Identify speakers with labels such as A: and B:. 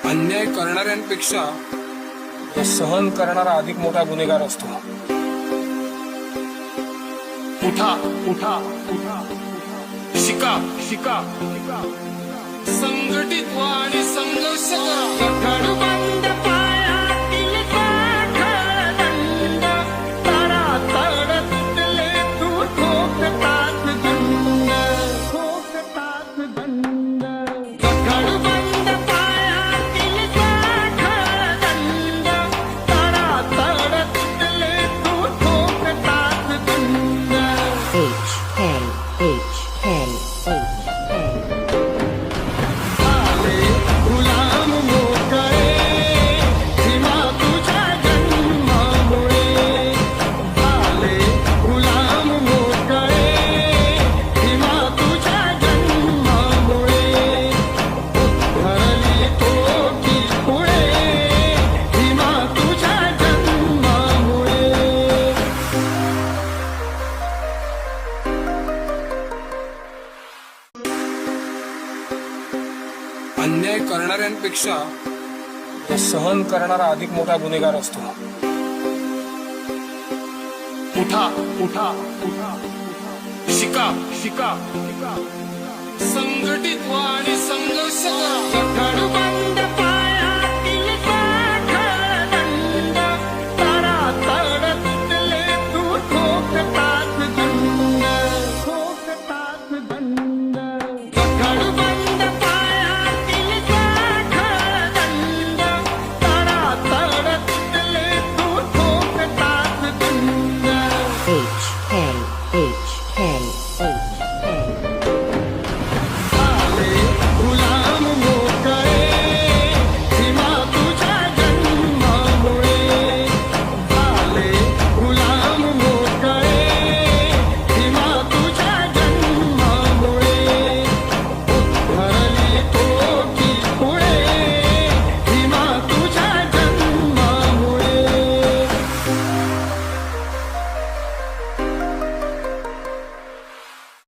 A: अन्याय करणाऱ्यांपेक्षा तो सहन करणारा अधिक मोठा गुन्हेगार असतो. उठा उठा उठा, शिका शिका, संघटित व्हा आणि संघर्ष करा.
B: बंद पायातील दंड, तारा तड तुटले तू ठोकतात दंड, ठोकतात दंड. बंद पायातील दंड, तारा तड तुटले तू ठोकतात दंड. गुलाम मोकळे भीमा तुझ्या जन्मामुळे, झाले गुलाम मोकळे भीमा तुझ्या जन्मामुळे. उद्धरली तोटी पुढे भीमा तुझ्या जन्मामुळे.
A: अन्याय करणाऱ्यांपेक्षा तो सहन करणारा अधिक मोठा गुन्हेगार असतो. उठा उठा उठा, शिका शिका, संघटित व्हा आणि संघर्ष करा.